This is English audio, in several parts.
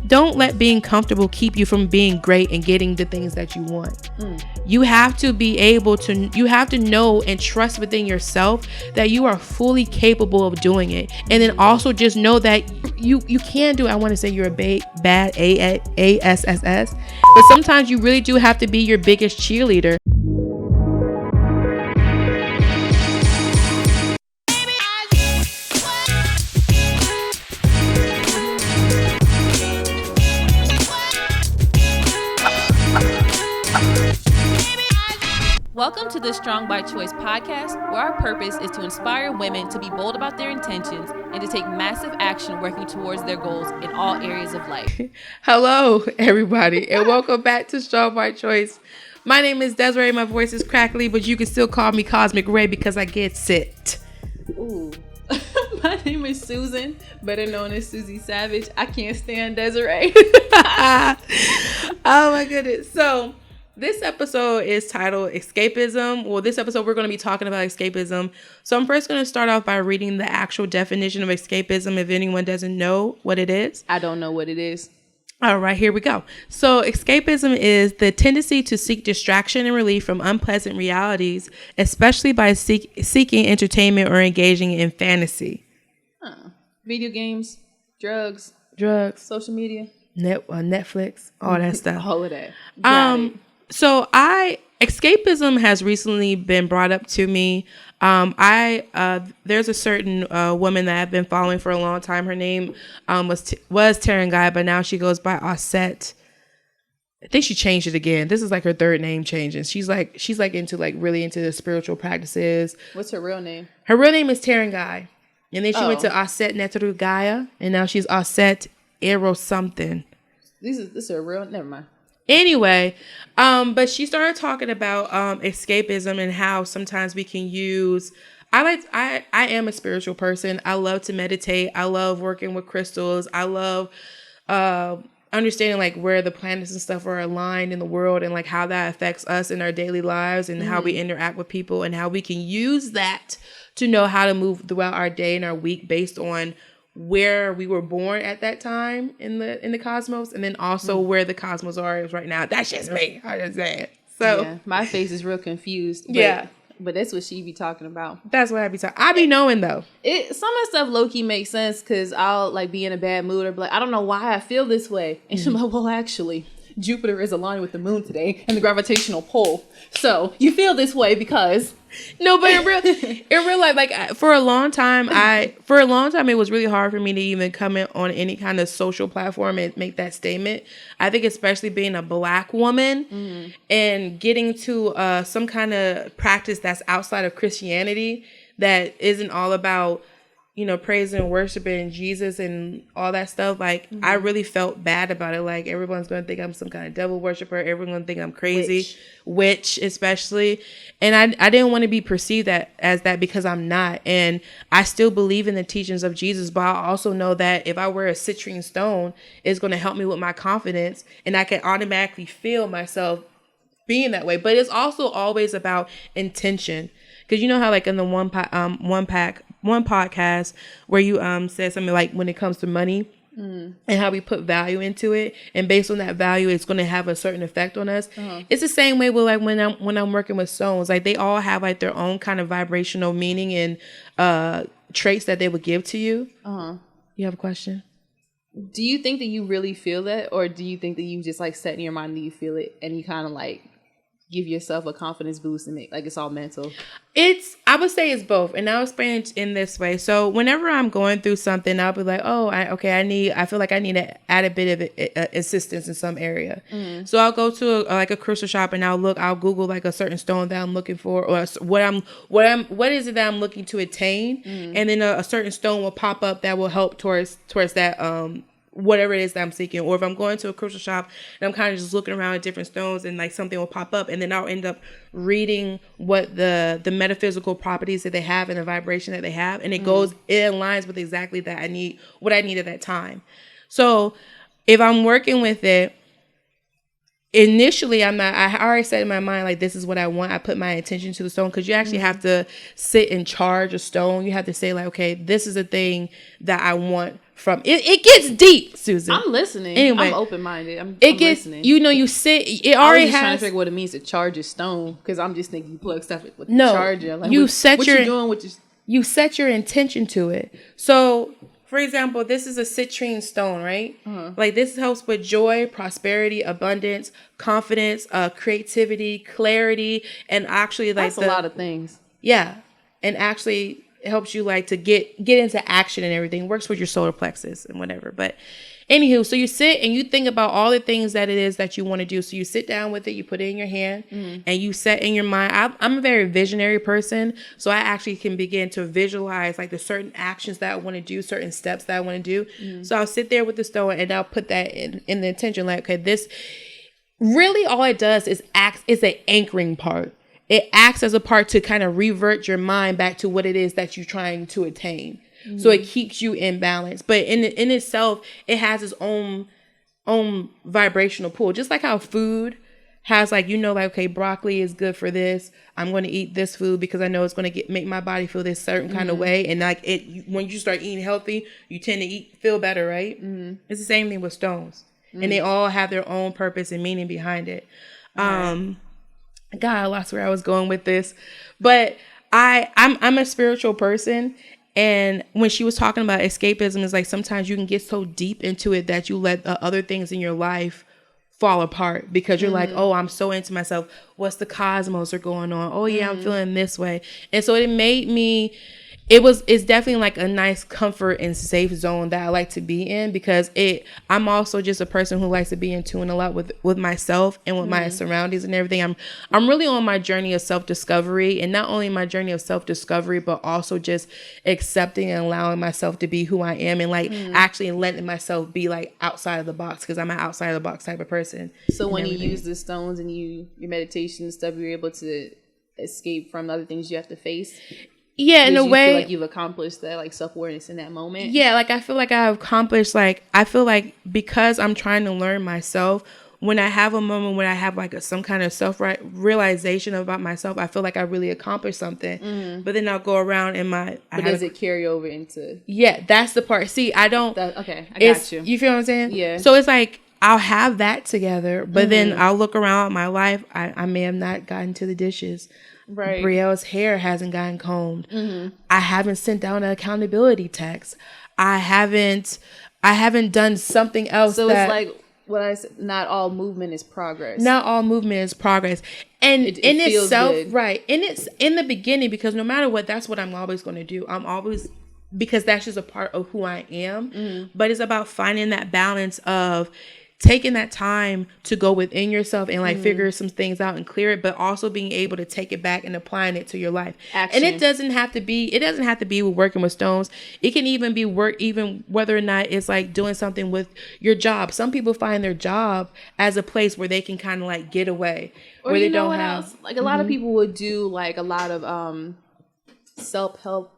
Don't let being comfortable keep you from being great and getting the things that you want. You have to be able to, you have to know and trust within yourself that you are fully capable of doing it. And then also just know that you can do, I want to say you're a bad ASSS, but sometimes you really do have to be your biggest cheerleader. Welcome to the Strong by Choice podcast, where our purpose is to inspire women to be bold about their intentions and to take massive action working towards their goals in all areas of life. Hello, everybody, and welcome back to Strong by Choice. My name is Desirae. My voice is crackly, but you can still call me Cosmic Ray because I get sit. Ooh. My name is Susan, better known as Susie Savage. I can't stand Desirae. Oh my goodness. So this episode is titled Escapism. Well, this episode we're going to be talking about escapism. So I'm first going to start off by reading the actual definition of escapism if anyone doesn't know what it is. I don't know what it is. All right, here we go. So escapism is the tendency to seek distraction and relief from unpleasant realities, especially by seeking entertainment or engaging in fantasy. Video games, drugs, social media, Netflix, all that stuff. all of that. So escapism has recently been brought up to me. There's a certain woman that I've been following for a long time. Her name was Desirae, but now she goes by Osset. I think she changed it again. This is like her third name changing. She's into really into the spiritual practices. What's her real name? Her real name is Desirae, and then she went to Osset Netrugaya, and now she's Osset Eros something. This is her real. Never mind. Anyway, but she started talking about escapism and how sometimes we can use. I am a spiritual person. I love to meditate. I love working with crystals. I love understanding like where the planets and stuff are aligned in the world and like how that affects us in our daily lives and how we interact with people and how we can use that to know how to move throughout our day and our week based on where we were born at that time in the cosmos, and then also where the cosmos are right now. That's just me. I just say it. So yeah, my face is real confused. But that's what she be talking about. That's what I be talking. I be knowing though. Some of the stuff low key makes sense because I'll like be in a bad mood or be like, I don't know why I feel this way, and she's like, well, actually, Jupiter is aligned with the moon today and the gravitational pull, so you feel this way because. No, but in real life, like for a long time, it was really hard for me to even comment on any kind of social platform and make that statement. I think especially being a Black woman and getting to some kind of practice that's outside of Christianity that isn't all about, praising and worshiping Jesus and all that stuff. Like, I really felt bad about it. Like, everyone's going to think I'm some kind of devil worshiper. Everyone's going to think I'm crazy. Witch, especially. And I didn't want to be perceived as that because I'm not. And I still believe in the teachings of Jesus. But I also know that if I wear a citrine stone, it's going to help me with my confidence. And I can automatically feel myself being that way. But it's also always about intention. Because you know how like in the one podcast where you said something like when it comes to money and how we put value into it, and based on that value it's going to have a certain effect on us. It's the same way with like when I'm working with stones. Like they all have like their own kind of vibrational meaning and traits that they would give to you. You have a question? Do you think that you really feel that, or do you think that you just like set in your mind that you feel it and you kind of like give yourself a confidence boost and make like it's all mental? I would say it's both, and I'll explain it in this way. So whenever I'm going through something, I'll be like, I feel like I need to add a bit of assistance in some area. So I'll go to a crystal shop and I'll Google like a certain stone that I'm looking for, or what is it that I'm looking to attain, and then a certain stone will pop up that will help towards that whatever it is that I'm seeking. Or if I'm going to a crystal shop and I'm kind of just looking around at different stones and like something will pop up, and then I'll end up reading what the metaphysical properties that they have and the vibration that they have, and it aligns with exactly what I need at that time. So if I'm working with it, initially I already said in my mind, like, this is what I want. I put my intention to the stone, because you actually have to sit in charge of stone. You have to say like, okay, this is the thing that I want from it. It gets deep, Susan. I'm listening. Anyway, I'm open-minded. I'm listening. You sit. It already I was just trying has. to figure out what it means to charge a stone, because I'm just thinking you plug stuff with the No, charger. Like, you what, set what your. you doing with your... You set your intention to it. So, for example, this is a citrine stone, right? Like this helps with joy, prosperity, abundance, confidence, creativity, clarity, and actually like That's a lot of things. Yeah, and actually it helps you like to get into action and everything. Works with your solar plexus and whatever. But anywho, so you sit and you think about all the things that it is that you want to do. So you sit down with it, you put it in your hand, and you set in your mind. I'm a very visionary person, so I actually can begin to visualize like the certain actions that I want to do, certain steps that I want to do. So I'll sit there with the stone and I'll put that in the intention, like, okay, this really all it does is is an anchoring part. It acts as a part to kind of revert your mind back to what it is that you're trying to attain. So it keeps you in balance. But in itself, it has its own vibrational pull. Just like how food has like, like, okay, broccoli is good for this. I'm going to eat this food because I know it's going to make my body feel this certain kind of way. And like when you start eating healthy, you tend to feel better, right? It's the same thing with stones. And they all have their own purpose and meaning behind it. God, I lost where I was going with this. But I'm a spiritual person. And when she was talking about escapism, it's like sometimes you can get so deep into it that you let the other things in your life fall apart because you're like, oh, I'm so into myself. What's the cosmos are going on? Oh yeah, I'm feeling this way. And so it made me, it's definitely like a nice comfort and safe zone that I like to be in because I'm also just a person who likes to be in tune a lot with myself and with my surroundings and everything. I'm really on my journey of self-discovery, and not only my journey of self-discovery, but also just accepting and allowing myself to be who I am and like actually letting myself be like outside of the box because I'm an outside of the box type of person. So when you use the stones and your meditation and stuff, you're able to escape from other things you have to face. Yeah, in a way, feel like you've accomplished that, like self-awareness in that moment. Yeah, like I feel like I've accomplished, like I feel like because I'm trying to learn myself, when I have a moment when I have like some kind of self-realization about myself, I feel like I really accomplished something. But then I'll go around in my. But does it carry over into? Yeah, that's the part. See, I don't. Okay, I got you. You feel what I'm saying? Yeah. So it's like I'll have that together, but then I'll look around my life. I may have not gotten to the dishes. Right. Brielle's hair hasn't gotten combed. I haven't sent down an accountability text. I haven't done something else. So it's like what I said, not all movement is progress. Not all movement is progress. And it in feels itself, good. right. And it's in the beginning because no matter what, that's what I'm always going to do. Because that's just a part of who I am. But it's about finding that balance of taking that time to go within yourself and like figure some things out and clear it, but also being able to take it back and applying it to your life. Action. And it doesn't have to be with working with stones. It can even be work, even whether or not it's like doing something with your job. Some people find their job as a place where they can kind of like get away. Or where you they know don't what have, else? Like a lot of people would do like a lot of self-help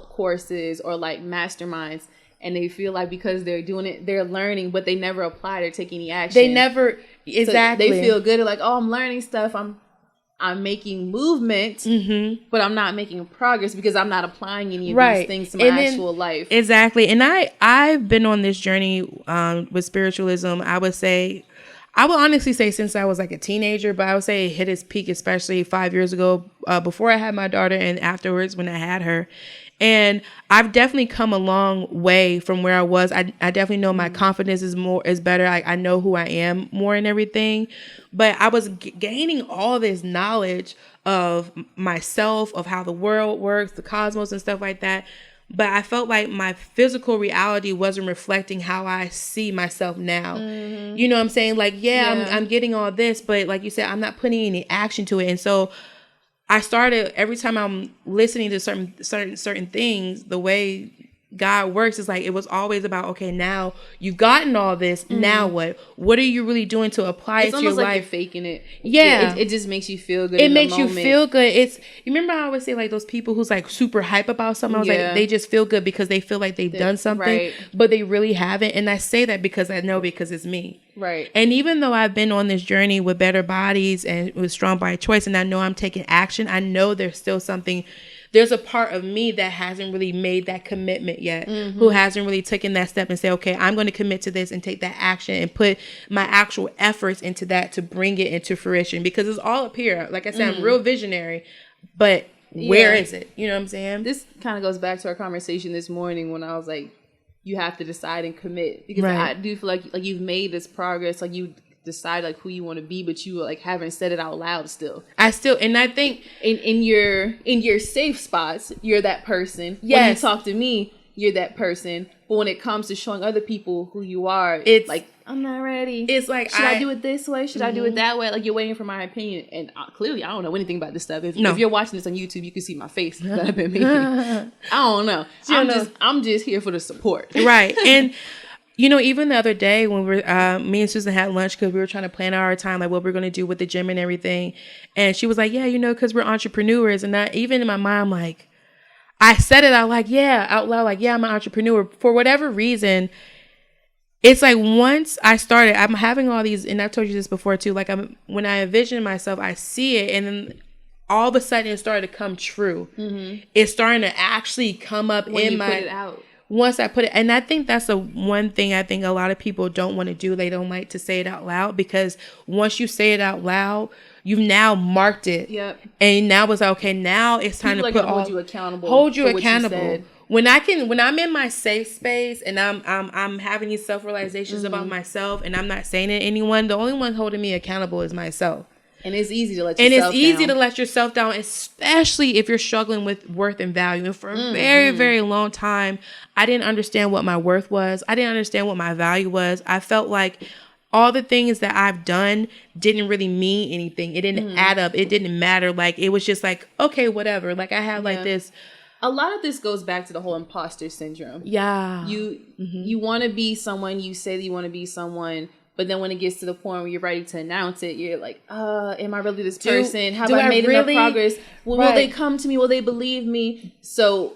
courses or like masterminds. And they feel like because they're doing it, they're learning, but they never apply or take any action. They never, exactly. So they feel good. They're like, oh, I'm learning stuff. I'm making movement, but I'm not making progress because I'm not applying any of these things to my actual life. Exactly. And I've been on this journey with spiritualism. I would honestly say since I was like a teenager, but I would say it hit its peak, especially 5 years ago, before I had my daughter and afterwards when I had her. And I've definitely come a long way from where I was. I definitely know my confidence is better. I know who I am more and everything. But I was gaining all this knowledge of myself, of how the world works, the cosmos and stuff like that. But I felt like my physical reality wasn't reflecting how I see myself now. You know what I'm saying? Like, I'm getting all this, but like you said, I'm not putting any action to it. And so I started, every time I'm listening to certain things, the way God works is like, it was always about, okay, now you've gotten all this. Now what? What are you really doing to apply it to your life? It's almost like you're faking it. Yeah. It just makes you feel good. It makes you feel good. You remember I always say like those people who's like super hype about something. I was like, they just feel good because they feel like they've done something, but they really haven't. And I say that because I know, because it's me. Right. And even though I've been on this journey with Better Bodies and with Strong by Choice, and I know I'm taking action, I know there's still something there's a part of me that hasn't really made that commitment yet, who hasn't really taken that step and say, okay, I'm going to commit to this and take that action and put my actual efforts into that to bring it into fruition, because it's all up here. Like I said, I'm real visionary, but where is it? You know what I'm saying? This kind of goes back to our conversation this morning when I was like, you have to decide and commit, because I do feel like you've made this progress, like you decide like who you want to be, but you like haven't said it out loud still. I think in your safe spots, you're that person. Yes. When you talk to me, you're that person. But when it comes to showing other people who you are, it's like, I'm not ready. It's like, should I do it this way? Should I do it that way? Like, you're waiting for my opinion. And clearly, I don't know anything about this stuff. If you're watching this on YouTube, you can see my face that I've been making. I don't know. I'm just here for the support. Right. And even the other day when me and Susan had lunch, because we were trying to plan our time, like what we're going to do with the gym and everything. And she was like, yeah, because we're entrepreneurs. And even in my mind, like, I said it out loud, like, yeah, I'm an entrepreneur. For whatever reason, it's like once I started, I'm having all these, and I've told you this before too, like when I envision myself, I see it, and then all of a sudden it started to come true. Mm-hmm. It's starting to actually come up when put it out. Once I put it, and I think that's the one thing I think a lot of people don't want to do. They don't like to say it out loud, because once you say it out loud, you've now marked it. Yep. And now it's like, okay, now it's time to hold you accountable. Hold you accountable. When I'm in my safe space and I'm having these self-realizations about myself, and I'm not saying it to anyone, the only one holding me accountable is myself. And it's easy to let yourself down, especially if you're struggling with worth and value. And for a very, very long time, I didn't understand what my worth was. I didn't understand what my value was. I felt like all the things that I've done didn't really mean anything. It didn't add up. It didn't matter. Like, it was just like, okay, whatever. Like, I have like this. A lot of this goes back to the whole imposter syndrome. Yeah. You want to be someone, you say that you want to be someone, but then when it gets to the point where you're ready to announce it, you're like, am I really this person? Have I made enough progress? Will they come to me? Will they believe me? So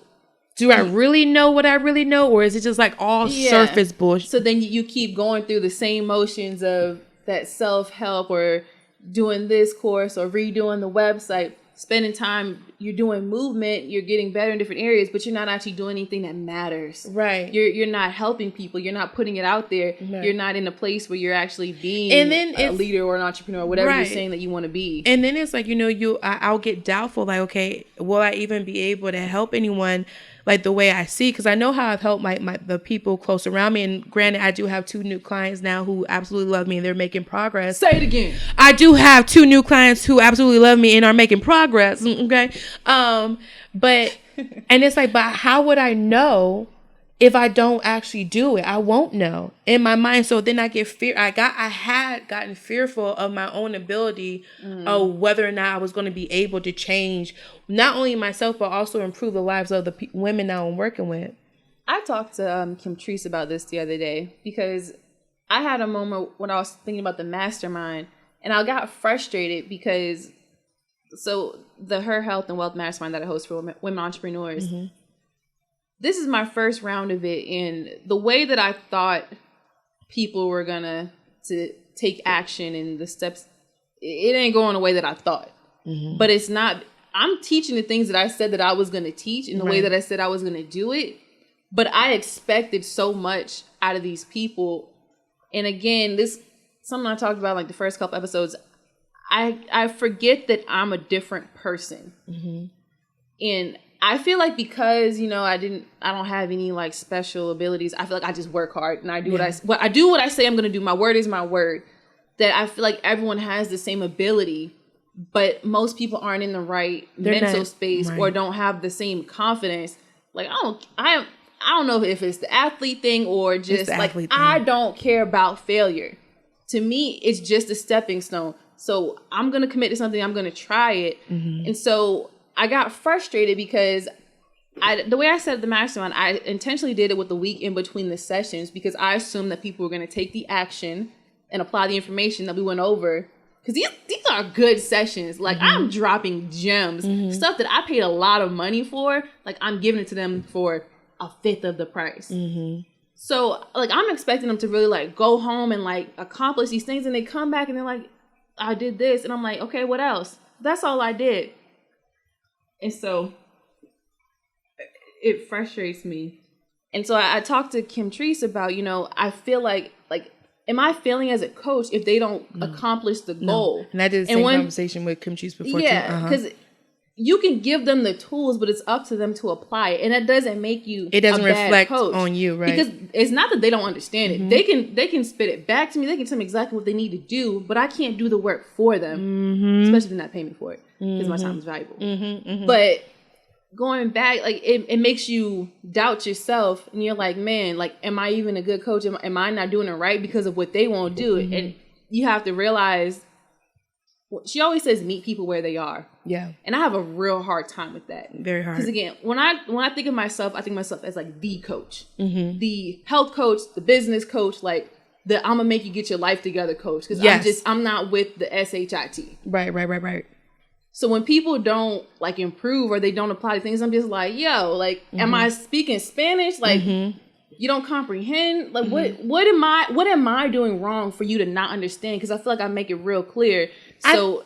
do I really know what I really know? Or is it just like all surface bullshit? So then you keep going through the same motions of that self-help, or doing this course, or redoing the website, spending time, you're doing movement, you're getting better in different areas, but you're not actually doing anything that matters. Right. You're not helping people. You're not putting it out there. Right. You're not in a place where you're actually being a leader or an entrepreneur, whatever you're saying that you want to be. And then it's like, I'll get doubtful, like, okay, will I even be able to help anyone like the way I see? Because I know how I've helped the people close around me. And granted, I do have 2 new clients now who absolutely love me, and they're making progress. Say it again. I do have 2 new clients who absolutely love me and are making progress. Okay. But it's like, but how would I know if I don't actually do it? I won't know in my mind. So then I get fear. I had gotten fearful of my own ability of whether or not I was going to be able to change not only myself, but also improve the lives of the women that I'm working with. I talked to Kim Treese about this the other day, because I had a moment when I was thinking about the mastermind, and I got frustrated because the Her Health and Wealth Mastermind that I host for women entrepreneurs. Mm-hmm. This is my first round of it, and the way that I thought people were gonna to take action and the steps, it ain't going the way that I thought. Mm-hmm. But it's not. I'm teaching the things that I said that I was gonna teach in the way that I said I was gonna do it. But I expected so much out of these people, and again, this something I talked about like the first couple episodes. I forget that I'm a different person, and I feel like because I don't have any like special abilities. I feel like I just work hard and I do I do what I say I'm gonna do. My word is my word. That I feel like everyone has the same ability, but most people aren't in the right mental space or don't have the same confidence. Like I don't know if it's the athlete thing or just like I don't care about failure. To me, it's just a stepping stone. So I'm going to commit to something. I'm going to try it. Mm-hmm. And so I got frustrated because the way I set the mastermind, I intentionally did it with the week in between the sessions, because I assumed that people were going to take the action and apply the information that we went over. Because these are good sessions. Like, I'm dropping gems, stuff that I paid a lot of money for. Like, I'm giving it to them for 1/5 of the price. Mm-hmm. So, like, I'm expecting them to really, like, go home and, like, accomplish these things. And they come back and they're like, I did this. And I'm like, okay, what else? That's all I did. And so it frustrates me. And so I talked to Kim Treese about, I feel like, am I failing as a coach if they don't accomplish the goal? And I did the same conversation with Kim Treese before, too. Yeah, because you can give them the tools, but it's up to them to apply it. And that doesn't make you It doesn't a bad reflect coach. on you, right? Because it's not that they don't understand it. They can spit it back to me. They can tell me exactly what they need to do, but I can't do the work for them, especially if they're not paying me for it, because my time is valuable. But going back, like it makes you doubt yourself, and you're like, man, like, am I even a good coach? Am I not doing it right because of what they won't do? And you have to realize, she always says, meet people where they are. Yeah. And I have a real hard time with that. Very hard. Because again, when I think of myself, I think of myself as like the coach, the health coach, the business coach, like the I'm gonna make you get your life together coach. Because I'm not with the SHIT. Right. So when people don't like improve or they don't apply to things, I'm just like, yo, like, am I speaking Spanish? Like, you don't comprehend? Like, what am I doing wrong for you to not understand? Because I feel like I make it real clear. So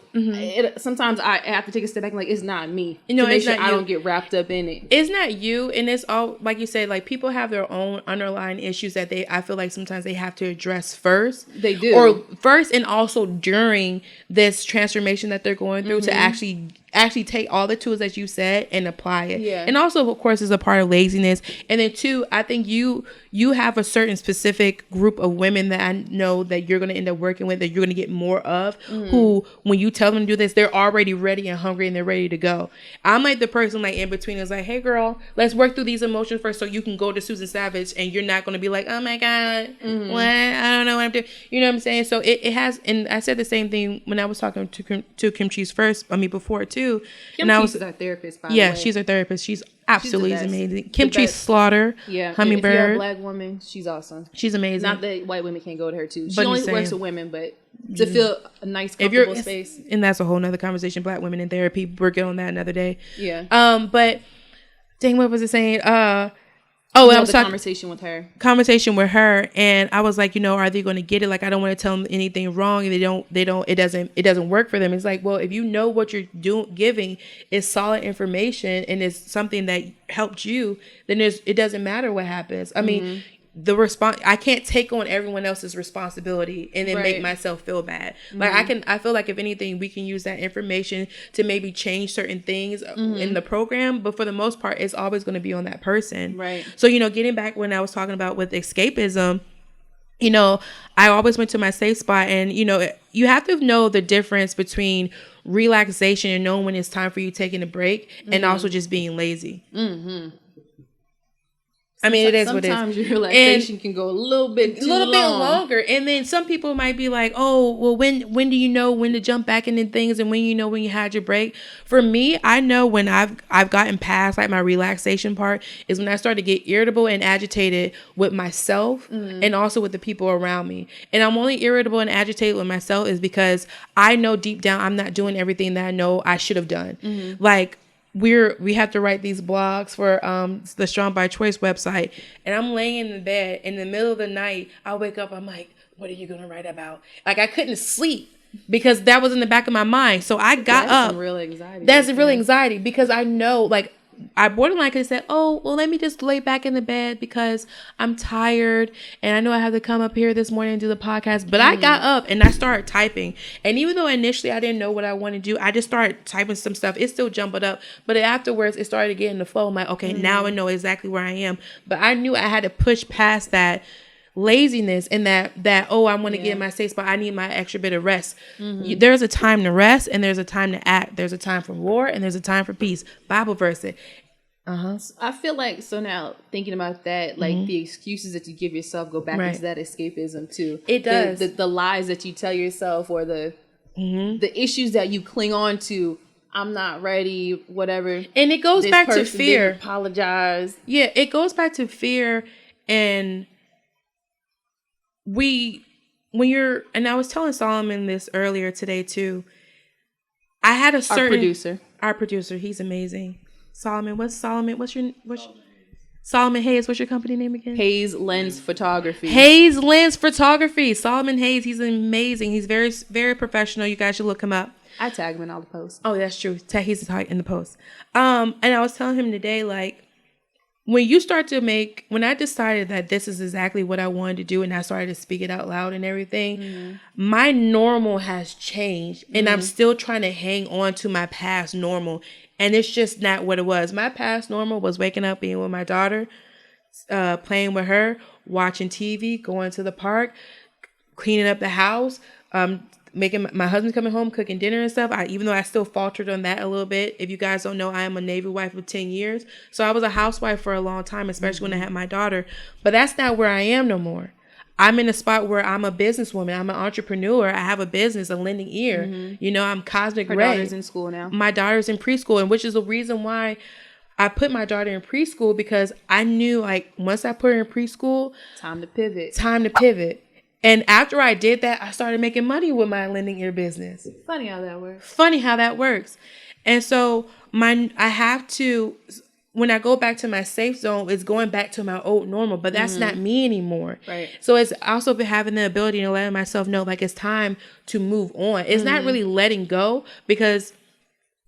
sometimes I have to take a step back and like, it's not me. To make sure I don't get wrapped up in it. It's not you. And it's all, like you said, like people have their own underlying issues that I feel like sometimes they have to address first. They do. Or first and also during this transformation that they're going through to actually take all the tools that you said and apply it. Yeah. And also, of course, is a part of laziness. And then two, I think you have a certain specific group of women that I know that you're going to end up working with, that you're going to get more of, who, when you tell them to do this, they're already ready and hungry and they're ready to go. I'm like the person like in between is like, hey girl, let's work through these emotions first so you can go to Susan Savage and you're not going to be like, oh my God, what? I don't know what I'm doing. You know what I'm saying? So it has, and I said the same thing when I was talking to Kim Treese before too. Kim Treese is our therapist, by the way. Yeah, she's our therapist. She's absolutely amazing. Kim Treese Slaughter. Yeah. Hummingbird. If you're a black woman, she's awesome. She's amazing. Not that white women can't go to her too. She But only works with women, but to feel a nice, comfortable space. And that's a whole nother conversation. Black women in therapy. We'll get on that another day. Yeah. But dang, what was it saying? I was talking conversation with her, and I was like, are they going to get it? Like, I don't want to tell them anything wrong, and it doesn't work for them. It's like, well, if you know what you're giving is solid information and it's something that helped you, then it doesn't matter what happens. I mean, I can't take on everyone else's responsibility and then make myself feel bad. Like I feel like if anything, we can use that information to maybe change certain things in the program, but for the most part, it's always going to be on that person. Right. So, getting back when I was talking about with escapism, I always went to my safe spot, and, you have to know the difference between relaxation and knowing when it's time for you taking a break and also just being lazy. I mean, it is what it is. Sometimes your relaxation can go a little bit longer. And then some people might be like, oh, well, when do you know when to jump back into things and when when you had your break? For me, I know when I've gotten past like my relaxation part is when I start to get irritable and agitated with myself and also with the people around me. And I'm only irritable and agitated with myself is because I know deep down I'm not doing everything that I know I should have done. Like, we have to write these blogs for the Strong by Choice website, and I'm laying in the bed in the middle of the night. I wake up, I'm like, what are you gonna write about? Like, I couldn't sleep because that was in the back of my mind. So I got up. Some real anxiety. That's real anxiety because I know, like, I borderline could have said, oh, well, let me just lay back in the bed because I'm tired and I know I have to come up here this morning and do the podcast. But I got up and I started typing. And even though initially I didn't know what I wanted to do, I just started typing some stuff. It still jumbled up. But afterwards, it started to get in the flow. I'm like, okay, now I know exactly where I am. But I knew I had to push past that laziness and that I want to get in my safe spot. I need my extra bit of rest. There's a time to rest and there's a time to act. There's a time for war and there's a time for peace. Bible verse it. I feel like, so now thinking about that, like the excuses that you give yourself go back into that escapism too. It does. The lies that you tell yourself, or the issues that you cling on to. I'm not ready, whatever. And it goes back to fear. Apologize. Yeah, it goes back to fear. And and I was telling Solomon this earlier today too. I had a certain our producer, he's amazing. Solomon Hayes, what's your company name again? Hayes Lens Photography. Hayes Lens Photography. Solomon Hayes, he's amazing. He's very, very professional. You guys should look him up. I tag him in all the posts. Oh, that's true. He's in the post. And I was telling him today, like, when I decided that this is exactly what I wanted to do and I started to speak it out loud and everything, my normal has changed and I'm still trying to hang on to my past normal. And it's just not what it was. My past normal was waking up, being with my daughter, playing with her, watching TV, going to the park, cleaning up the house, making my husband coming home, cooking dinner and stuff. Even though I still faltered on that a little bit. If you guys don't know, I am a Navy wife for 10 years. So I was a housewife for a long time, especially when I had my daughter. But that's not where I am no more. I'm in a spot where I'm a businesswoman. I'm an entrepreneur. I have a business, a lending ear. You know, I'm Cosmic Ray. Her daughter's in school now. My daughter's in preschool, and which is the reason why I put my daughter in preschool, because I knew, like, once I put her in preschool, time to pivot. And after I did that, I started making money with my lending ear business. Funny how that works. And so when I go back to my safe zone, it's going back to my old normal, but that's not me anymore. Right. So it's also been having the ability to let myself know, like, it's time to move on. It's not really letting go, because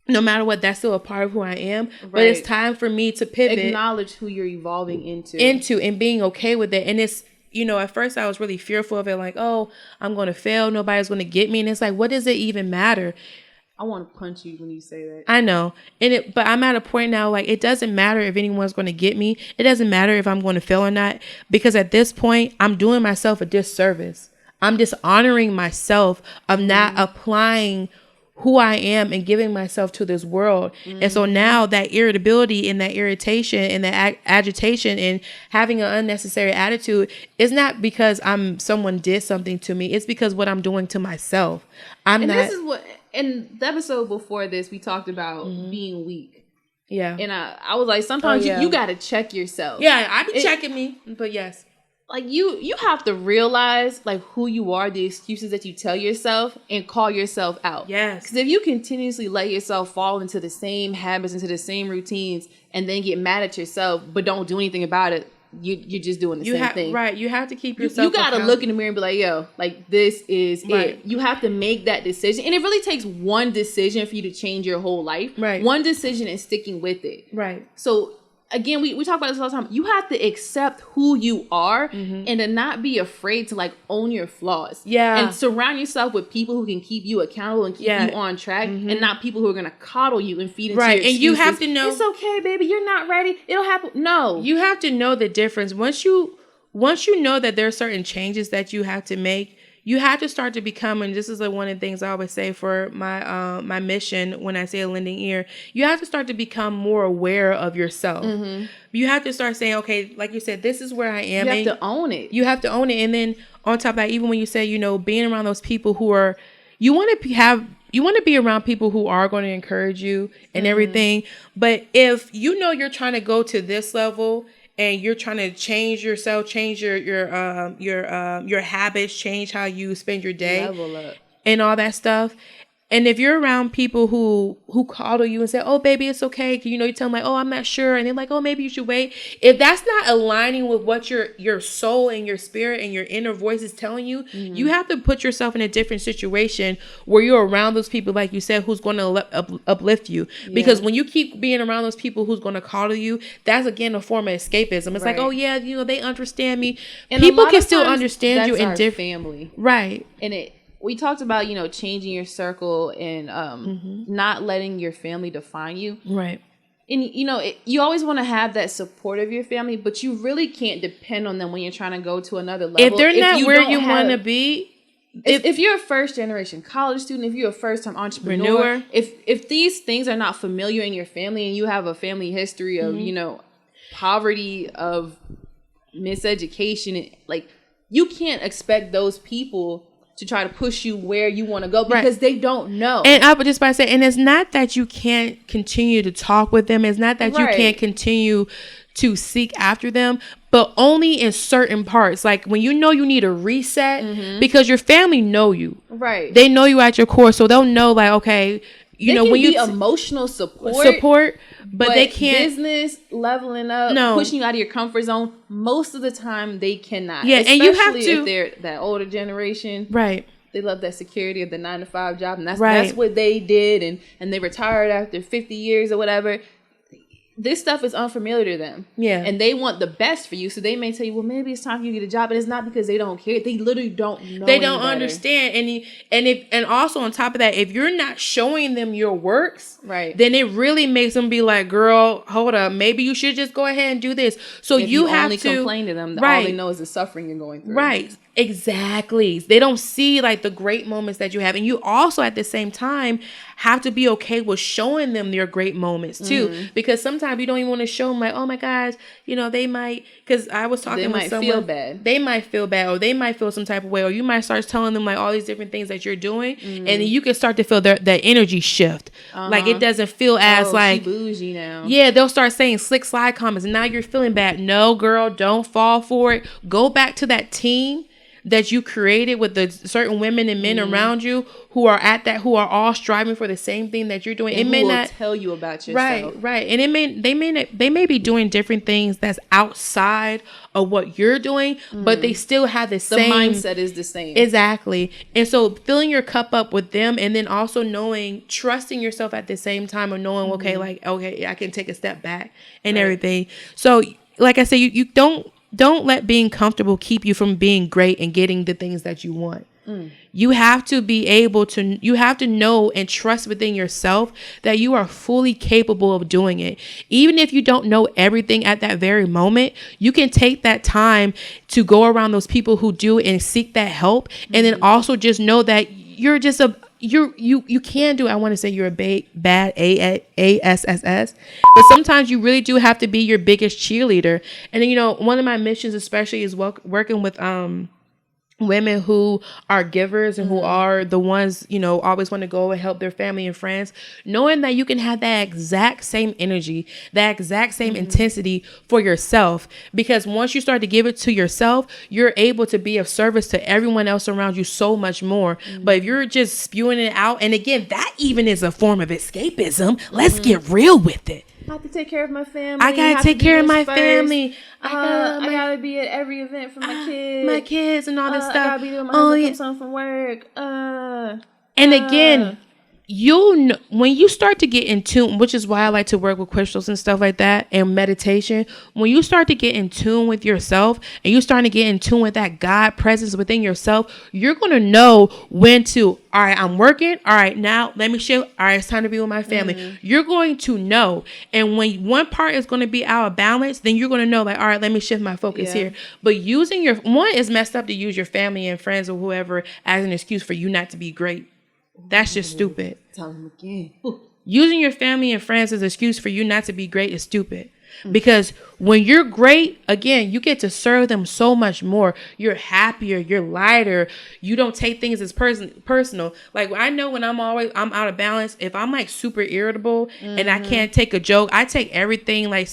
no matter what, that's still a part of who I am. Right. But it's time for me to pivot. Acknowledge who you're evolving into and being okay with it. And it's, you know, at first I was really fearful of it, like, oh, I'm going to fail. Nobody's going to get me. And it's like, what does it even matter? I want to punch you when you say that. I know. But I'm at a point now, like, it doesn't matter if anyone's going to get me. It doesn't matter if I'm going to fail or not. Because at this point, I'm doing myself a disservice. I'm dishonoring myself of not applying who I am and giving myself to this world. And so now that irritability and that irritation and that agitation and having an unnecessary attitude is not because someone did something to me. It's because what I'm doing to myself. This is what, in the episode before this, we talked about being weak. Yeah. And I was like, sometimes you got to check yourself. Yeah, I be checking me, but yes. Like, you have to realize, like, who you are, the excuses that you tell yourself, and call yourself out. Yes. Because if you continuously let yourself fall into the same habits, into the same routines, and then get mad at yourself, but don't do anything about it, you're just doing the same thing. Right. You have to keep yourself You got to look in the mirror and be like, yo, like, this is it. You have to make that decision. And it really takes one decision for you to change your whole life. Right. One decision and sticking with it. Right. So, again, we talk about this all the time. You have to accept who you are and to not be afraid to, like, own your flaws. Yeah. And surround yourself with people who can keep you accountable and keep you on track, and not people who are going to coddle you and feed into your excuses. And you have to know, it's okay, baby, you're not ready. It'll happen. No. You have to know the difference. Once you know that there are certain changes that you have to make, you have to start to become, and this is like one of the things I always say for my my mission when I say a lending ear, you have to start to become more aware of yourself. You have to start saying, okay, like you said, this is where I am. You have to own it. You have to own it. And then on top of that, even when you say, you know, being around those people who are, you want to be around people who are going to encourage you and everything. But if you know you're trying to go to this level and you're trying to change yourself, change your habits, change how you spend your day, level up, and all that stuff. And if you're around people who coddle you and say, oh, baby, it's okay. You know, you tell them like, oh, I'm not sure. And they're like, oh, maybe you should wait. If that's not aligning with what your soul and your spirit and your inner voice is telling you, you have to put yourself in a different situation where you're around those people, like you said, who's going to uplift you. Because when you keep being around those people who's going to coddle you, that's, again, a form of escapism. It's like, oh, yeah, you know, they understand me. And people can still understand you in different family. Right. And we talked about, you know, changing your circle and not letting your family define you. Right. And, you know, you always want to have that support of your family, but you really can't depend on them when you're trying to go to another level. If they're not where you want to be. If you're a first generation college student, if you're a first time entrepreneur, if these things are not familiar in your family and you have a family history of, you know, poverty, of miseducation, like, you can't expect those people to try to push you where you want to go because they don't know. And I would just by say, and it's not that you can't continue to talk with them. It's not that you can't continue to seek after them, but only in certain parts. Like when you know you need a reset, because your family know you. Right. They know you at your core. So they'll know, like, okay, you know, when you emotional support, but they can't business leveling up, pushing you out of your comfort zone. Most of the time they cannot. Yeah. Especially and you have to, if they're that older generation. Right. They love that security of the 9-to-5 job. And that's what they did. And they retired after 50 years or whatever. this stuff is unfamiliar to them. Yeah. And they want the best for you. So they may tell you, well, maybe it's time for you to get a job. But it's not because they don't care. They literally don't know. They don't understand. And also on top of that, if you're not showing them your works, right, then it really makes them be like, girl, hold up. Maybe you should just go ahead and do this. So if you have to complain to them, right, all they know is the suffering you're going through. Right. Exactly. They don't see like the great moments that you have. And you also at the same time have to be okay with showing them your great moments too. Because sometimes you don't even want to show them like, oh my gosh, you know, they might, because I was talking with someone. Feel bad. They might feel bad, or they might feel some type of way, or you might start telling them like all these different things that you're doing. And then you can start to feel that energy shift. Like it doesn't feel as like, she bougie now. Yeah, they'll start saying slick slide comments and now you're feeling bad. No, girl, don't fall for it. Go back to that team that you created with the certain women and men around you who are who are all striving for the same thing that you're doing. And it may not tell you about yourself. Right. And they may be doing different things that's outside of what you're doing, but they still have the same mindset is the same. Exactly. And so filling your cup up with them, and then also trusting yourself at the same time of knowing, okay, I can take a step back and everything. So like I said, you don't let being comfortable keep you from being great and getting the things that you want. You have to be able to, you have to know and trust within yourself that you are fully capable of doing it. Even if you don't know everything at that very moment, you can take that time to go around those people who do and seek that help. And then also just know that you're just you can do, I want to say you're a bad ASSS, but sometimes you really do have to be your biggest cheerleader. And then, you know, one of my missions especially is working with women who are givers and who are the ones, you know, always want to go and help their family and friends, knowing that you can have that exact same energy, that exact same intensity for yourself. Because once you start to give it to yourself, you're able to be of service to everyone else around you so much more. But if you're just spewing it out, and again, that even is a form of escapism. Let's get real with it. I have to take care of my family. I gotta take care of my family. I gotta be at every event for my kids. My kids and all this stuff. I gotta be there when my husband comes home from work. And again, you'll know, when you start to get in tune, which is why I like to work with crystals and stuff like that and meditation. When you start to get in tune with yourself and you start to get in tune with that God presence within yourself, you're going to know when to, all right, I'm working. All right, now let me shift. All right, it's time to be with my family. You're going to know. And when one part is going to be out of balance, then you're going to know like, all right, let me shift my focus here. But using one is messed up to use your family and friends or whoever as an excuse for you not to be great. That's just stupid. Tell him again. Using your family and friends as an excuse for you not to be great is stupid. Because when you're great, again, you get to serve them so much more. You're happier, you're lighter. You don't take things as personal. Like I know when I'm out of balance, if I'm like super irritable and I can't take a joke, I take everything like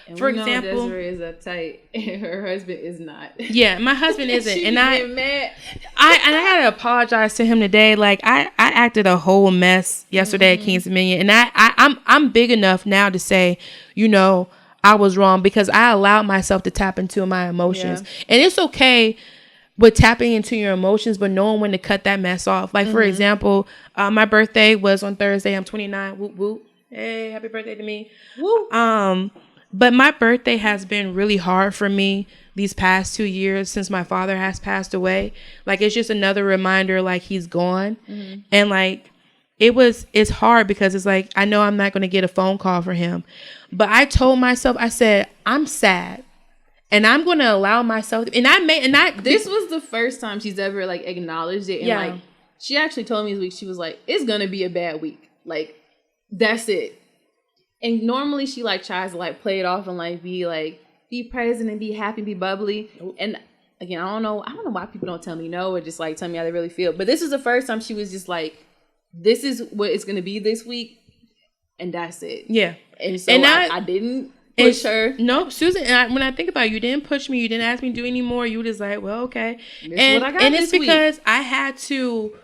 and for example, Desirae is uptight. Her husband is not. Yeah, my husband isn't, and mad. I had to apologize to him today. Like I acted a whole mess yesterday at King's Dominion, and I'm big enough now to say, you know, I was wrong because I allowed myself to tap into my emotions. And it's okay with tapping into your emotions, but knowing when to cut that mess off. Like, for example, my birthday was on Thursday. I'm 29. Whoop, whoop. Hey, happy birthday to me. Woo. But my birthday has been really hard for me these past 2 years since my father has passed away. Like, it's just another reminder, like, he's gone. And, like, it's hard because it's like, I know I'm not going to get a phone call for him. But I told myself, I said, I'm sad. And I'm going to allow myself. This was the first time she's ever like acknowledged it. And like, she actually told me this week, she was like, it's going to be a bad week. Like, that's it. And normally she like tries to like play it off and like be present and be happy, be bubbly. And again, I don't know why people don't tell me no or just like tell me how they really feel. But this is the first time she was just like, this is what it's going to be this week. And that's it. Yeah. And so I didn't push her. No, Susan, when I think about it, you didn't push me. You didn't ask me to do any more. You were just like, well, okay. And it's because I had to,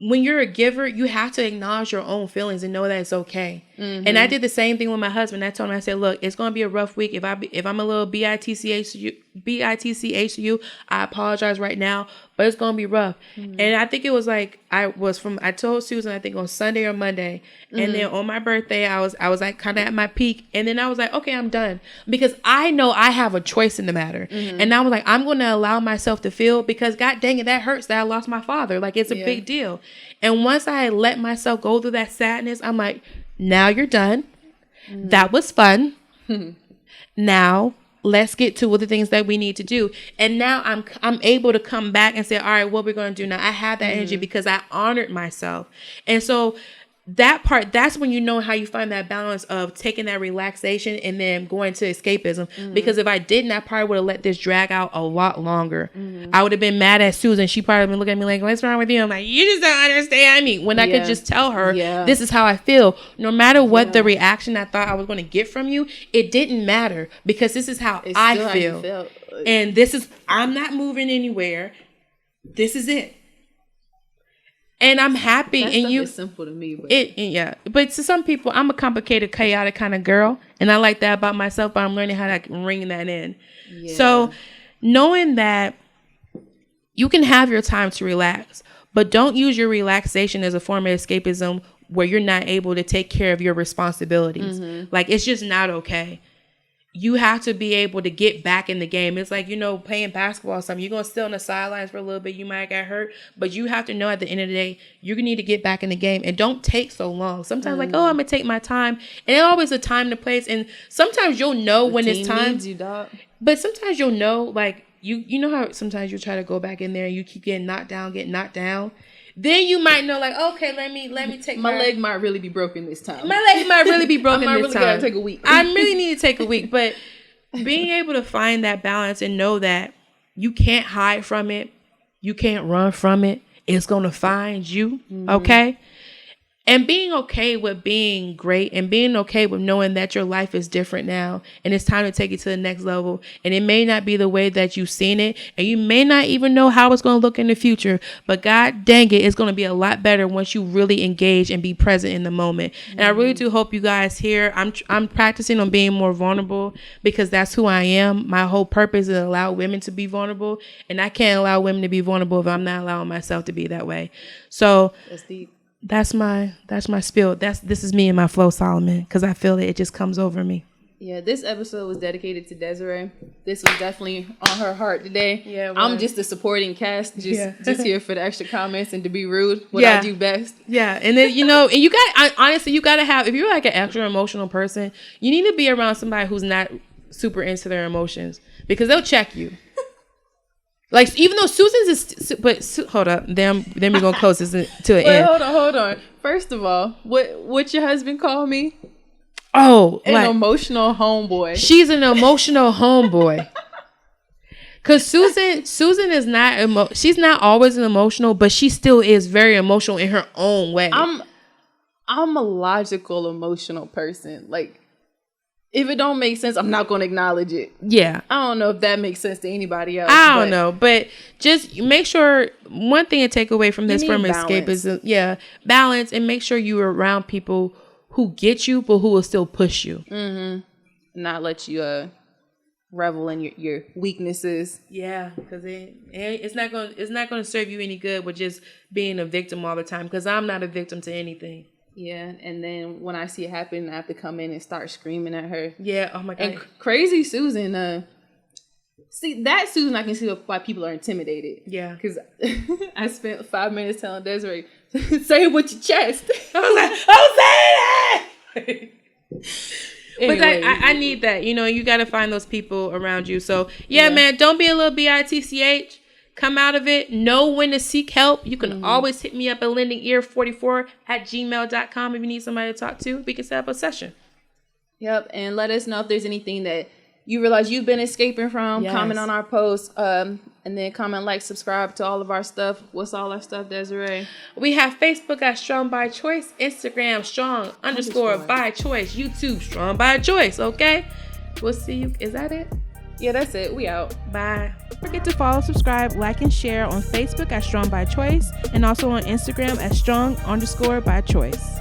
when you're a giver, you have to acknowledge your own feelings and know that it's okay. And I did the same thing with my husband. I told him, I said, look, it's going to be a rough week. If I'm a little bitch to you, I apologize right now, but it's going to be rough. And I think it was like, I told Susan, I think on Sunday or Monday. And then on my birthday, I was like kind of at my peak. And then I was like, okay, I'm done. Because I know I have a choice in the matter. And I was like, I'm going to allow myself to feel, because God dang it, that hurts that I lost my father. Like, it's a big deal. And once I let myself go through that sadness, I'm like, now you're done. That was fun. Now let's get to the things that we need to do. And now I'm able to come back and say, all right, what we're going to do now. I have that energy because I honored myself. And so that part, that's when you know how you find that balance of taking that relaxation and then going to escapism. Because if I didn't, I probably would have let this drag out a lot longer. I would have been mad at Susan. She probably been looking at me like, what's wrong with you? I'm like, you just don't understand me. When I could just tell her, this is how I feel. No matter what the reaction I thought I was going to get from you, it didn't matter, because this is how I feel. And I'm not moving anywhere. This is it. And I'm happy. That and it's simple to me, but but to some people, I'm a complicated, chaotic kind of girl, and I like that about myself. But I'm learning how to ring that in. So knowing that you can have your time to relax, but don't use your relaxation as a form of escapism where you're not able to take care of your responsibilities. Like, it's just not okay. You have to be able to get back in the game. It's like, playing basketball or something. You're going to sit on the sidelines for a little bit. You might get hurt. But you have to know at the end of the day, you're going to need to get back in the game. And don't take so long. Sometimes I'm going to take my time. And there's always a time and a place. And sometimes you'll know when it's time. Needs you, dog. But sometimes you'll know, like, you know how sometimes you try to go back in there and you keep getting knocked down. Then you might know, like, okay, let me take my leg might really be broken this time. My leg might really be broken this time. Gotta take a week. I really need to take a week. But being able to find that balance and know that you can't hide from it, you can't run from it, it's gonna find you. Okay. And being okay with being great, and being okay with knowing that your life is different now and it's time to take it to the next level. And it may not be the way that you've seen it, and you may not even know how it's going to look in the future, but God dang it, it's going to be a lot better once you really engage and be present in the moment. And I really do hope you guys hear, I'm practicing on being more vulnerable, because that's who I am. My whole purpose is to allow women to be vulnerable, and I can't allow women to be vulnerable if I'm not allowing myself to be that way. So that's deep. That's my spiel. This is me and my flow, Solomon, because I feel that it just comes over me. Yeah, this episode was dedicated to Desirae. This was definitely on her heart today. Yeah, I'm just the supporting cast, just here for the extra comments and to be rude. I do best. Yeah, and then and you got honestly, you got to have, if you're like an extra emotional person, you need to be around somebody who's not super into their emotions, because they'll check you. Like, even though Susan's hold up, then we're gonna close this to an end. Hold on. First of all, what your husband called me? Oh, an emotional homeboy. She's an emotional homeboy. Cause Susan is not she's not always an emotional, but she still is very emotional in her own way. I'm a logical, emotional person. Like, if it don't make sense, I'm not going to acknowledge it. Yeah. I don't know if that makes sense to anybody else. I don't know. But just make sure, one thing to take away from this from escapism, balance, and make sure you're around people who get you, but who will still push you. Not let you revel in your weaknesses. Yeah, because it's not going to serve you any good with just being a victim all the time, because I'm not a victim to anything. Yeah, and then when I see it happen, I have to come in and start screaming at her. Yeah, oh my God. And crazy Susan, see, that Susan, I can see why people are intimidated. Yeah. Because I spent 5 minutes telling Desirae, say it with your chest. I was like, I'm saying it! But I need that. You got to find those people around you. So, yeah, man, don't be a little bitch. Come out of it. Know when to seek help. You can always hit me up at lendingear44@gmail.com if you need somebody to talk to. We can set up a session. Yep. And let us know if there's anything that you realize you've been escaping from. Yes. Comment on our posts. And then comment, subscribe to all of our stuff. What's all our stuff, Desirae? We have Facebook at Strong by Choice. Instagram, Strong_by_Choice. YouTube, Strong by Choice. Okay? We'll see you. Is that it? Yeah, that's it. We out. Bye. Don't forget to follow, subscribe, like, and share on Facebook at Strong by Choice, and also on Instagram at Strong_by Choice.